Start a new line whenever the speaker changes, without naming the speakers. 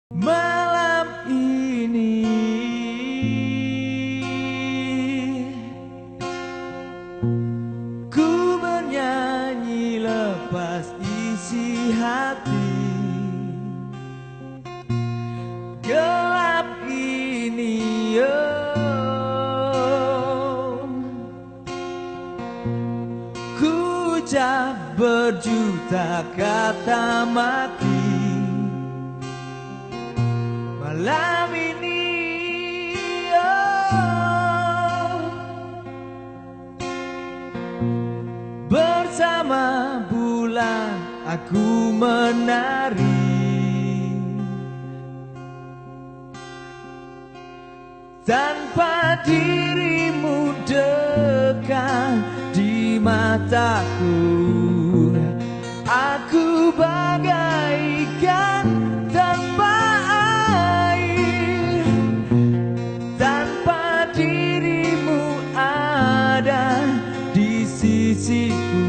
Malam ini ku bernyanyi lepas isi hati. Gelap ini ku ucap berjuta kata mati. Malam ini bersama bulan aku menari. Tanpa dirimu dekat di mataku, aku bagaikan tanpa air. Tanpa dirimu ada di sisiku,